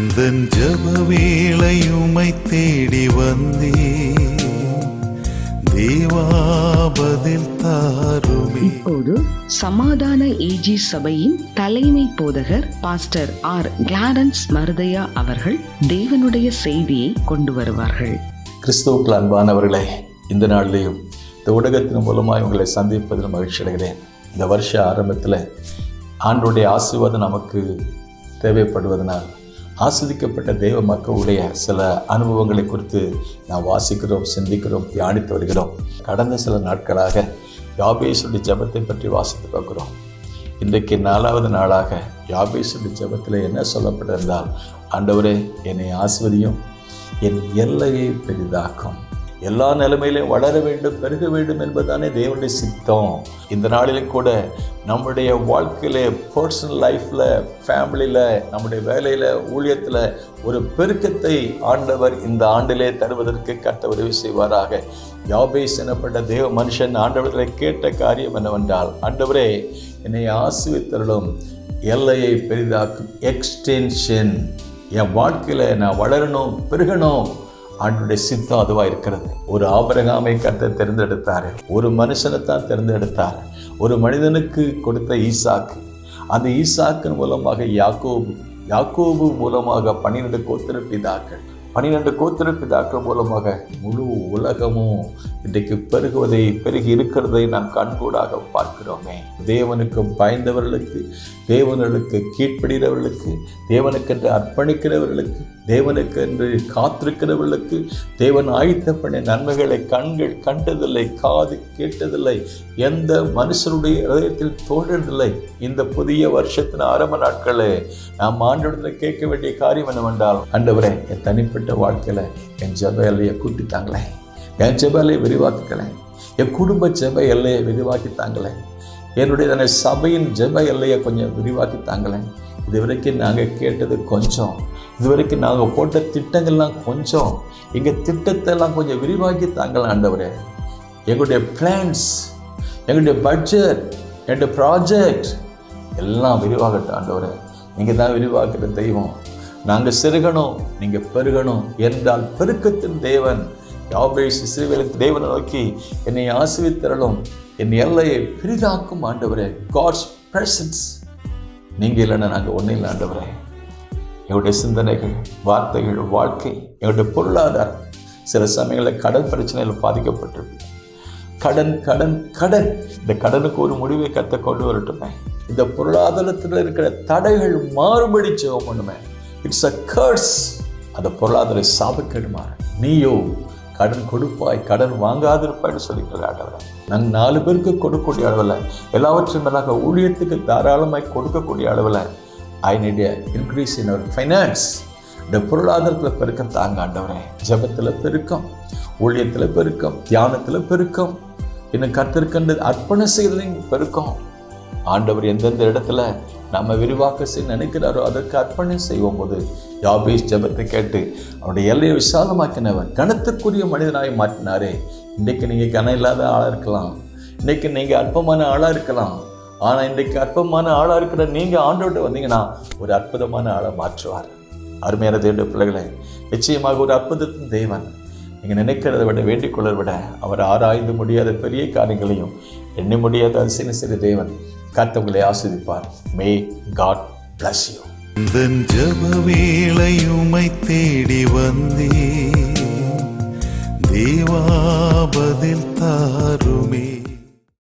எந்தன் ஜெப வேளை உம்மை தேடி வந்தேன் தேவா, பதில் தாருமே. இப்போது சமாதான ஏஜி சபையின் தலைமை போதகர் பாஸ்டர் ஆர் கிளாரன்ஸ் மருதையா அவர்கள் தேவனுடைய செய்தியை கொண்டு வருவார்கள். கிறிஸ்துவுக்குள் அன்பானவர்களே, இந்த நாளிலேயும் இந்த ஊடகத்தின் மூலமாக உங்களை சந்திப்பதில் மகிழ்ச்சி அடைகிறேன். இந்த வருஷ ஆரம்பத்தில் ஆண்டவருடைய ஆசீர்வாதம் நமக்கு தேவைப்படுவதனால் ஆஸ்வதிக்கப்பட்ட தெய்வ மக்களுடைய சில அனுபவங்களை குறித்து நாம் வாசிக்கிறோம், சிந்திக்கிறோம், தியானித்து வருகிறோம். கடந்த சில நாட்களாக யாபேசுடைய ஜெபத்தை பற்றி வாசித்து பார்க்கிறோம். இன்றைக்கு 4வது நாளாக யாபேசுடைய ஜெபத்தில் என்ன சொல்லப்பட்டிருந்தால், ஆண்டவரே என்னை ஆசீர்வதியும், என் எல்லையை பெரிதாக்கும், எல்லா நிலைமையிலும் வளர வேண்டும், பெருக வேண்டும் என்பதுதானே தேவனுடைய சித்தம். இந்த நாளிலும் கூட நம்முடைய வாழ்க்கையில, பர்சனல் லைஃப்பில், ஃபேமிலியில், நம்முடைய வேலையில், ஊழியத்தில் ஒரு பெருக்கத்தை ஆண்டவர் இந்த ஆண்டிலே தருவதற்கு கர்த்தர் உதவி செய்வாராக. யாபேஸ் எனப்பட்ட தேவ மனுஷன் ஆண்டவரில் கேட்ட காரியம் என்னவென்றால், ஆண்டவரே என்னை ஆசீர்வதித்தருளும், எல்லையை பெரிதாக்கும், எக்ஸ்டென்ஷன், என் வாழ்க்கையில் நான் வளரணும், பெருகணும். ஆண்டவருடைய சித்தம் அதுவாக இருக்கிறது. ஒரு ஆபிரகாமை கர்த்தர் தேர்ந்தெடுத்தார், ஒரு மனுஷனை தான் தேர்ந்தெடுத்தார். ஒரு மனிதனுக்கு கொடுத்த ஈசாக்கு, அந்த ஈசாக்கின் மூலமாக யாக்கோபு மூலமாக 12 கோத்திரப்பிதாக்கள், 12 கோத்திரப்பிதாக்கள் மூலமாக முழு உலகமும் இன்றைக்கு பெருகி இருக்கிறதை நாம் கண்கூடாக பார்க்கிறோமே. தேவனுக்கு பயந்தவர்களுக்கு, தேவனுக்கு கீழ்ப்படுகிறவர்களுக்கு, தேவனுக்கென்று அர்ப்பணிக்கிறவர்களுக்கு, தேவனுக்கென்று காத்திருக்கிறவர்களுக்கு தேவன் ஆயத்த பண்ண நன்மைகளை கண்கள் கண்டதில்லை, காது கேட்டதில்லை, எந்த மனுஷருடைய இதயத்தில் தோன்றதில்லை. இந்த புதிய வருஷத்தின் ஆரம்ப நாட்களில் நாம் ஆண்டவரிடத்தில் கேட்க வேண்டிய காரியம் என்னவென்றால், ஆண்டவரே என் தனிப்பட்ட வாழ்க்கையில் என் ஜெப எல்லையை கூட்டித்தாங்களேன், என் ஜெப எல்லையை விரிவாக்கிக்கலேன், என் குடும்ப ஜெப எல்லையை விரிவாக்கித்தாங்களேன், என்னுடைய சபையின் ஜெப எல்லையை கொஞ்சம் விரிவாக்கித்தாங்களேன். இது வரைக்கும் நாங்கள் கேட்டது கொஞ்சம், இதுவரைக்கும் நாங்கள் போட்ட திட்டங்கள்லாம் கொஞ்சம், எங்கள் திட்டத்தெல்லாம் கொஞ்சம் விரிவாக்கி தாங்கலாம் ஆண்டவரே. எங்களுடைய பிளான்ஸ், எங்களுடைய பட்ஜெட், எங்களுடைய ப்ராஜெக்ட் எல்லாம் விரிவாகட்டும் ஆண்டவரே. நீங்கள் தான் விரிவாக்குற தெய்வம். நாங்கள் சிறுகணும், நீங்கள் பெருகணும் என்றால் பெருக்கத்தின் தேவன் யாபேஸ் இஸ்ரவேலின் தேவனை நோக்கி என்னை ஆசீர்வதித்தருளும், என் எல்லையை பெரிதாக்கும் ஆண்டவரே. காட்ஸ் பிரசன்ஸ், நீங்கள் இல்லைன்னா நாங்கள் ஒன்றும் இல்லை ஆண்டவரே. எங்களுடைய சிந்தனைகள், வார்த்தைகள், வாழ்க்கை, எங்களுடைய பொருளாதாரம் சில சமயங்களில் கடன் பிரச்சனையில் பாதிக்கப்பட்டிருக்கு. கடன் கடன் கடன் இந்த கடனுக்கு ஒரு முடிவை கத்த கொண்டு வரட்டுமே. இந்த பொருளாதாரத்தில் இருக்கிற தடைகள் மாறுபடி ஜெபம் பண்ணுமே. It's a curse. அந்த பொருளாதார சாபக்கேடுமாறு நீயோ கடன் கொடுப்பாய், கடன் வாங்காதிருப்பாய்னு சொல்லிக்கிற ஆண்டவரை. நாங்கள் 4 பேருக்கு கொடுக்கக்கூடிய அளவில், எல்லாவற்றும் மேலாக ஊழியத்துக்கு தாராளமாய் கொடுக்கக்கூடிய அளவில் I need a increase in our finance. இந்த பொருளாதாரத்தில் பெருக்கம் தாங்க ஆண்டவரே. ஜெபத்தில் பெருக்கம், ஊழியத்தில் பெருக்கம், தியானத்தில் பெருக்கம், இன்னும் கர்த்தருக்கு அர்ப்பணம் செய்யறதையும் பெருக்கம். ஆண்டவர் எந்தெந்த இடத்துல நம்ம விரிவாக்க செய்ய நினைக்கிறாரோ அதற்கு அர்ப்பணம் செய்வோம் போது யாபேஸ் ஜெபத்தை கேட்டு அவருடைய எல்லையை விசாலமாக்கினவர், கனத்துக்குரிய மனிதனாய் மாற்றினாரே. இன்றைக்கு நீங்கள் கனம் இல்லாத ஆளாக இருக்கலாம், இன்றைக்கு நீங்கள் அற்பமான ஆளாக இருக்கலாம். ஆனால் இன்றைக்கு அற்பமான ஆளாக இருக்கிற நீங்கள் ஆண்டவர்கிட்ட வந்தீங்கன்னா ஒரு அற்புதமான ஆளை மாற்றுவார். அருமையான தேவனுடைய பிள்ளைகளை, நிச்சயமாக ஒரு அற்புதத்தின் தேவன். நீங்கள் நினைக்கிறத விட, வேண்டிக் கொள்வதை விட அவர் ஆராய்ந்து முடியாத பெரிய காரியங்களையும் எண்ணி முடியாத அதிசயம் செய்த தேவன். கர்த்தர் உங்களை ஆசீர்வதிப்பார். May God bless you. எந்தன் ஜெப வேளை உம்மை தேடி வந்தேன் தேவா, பதில்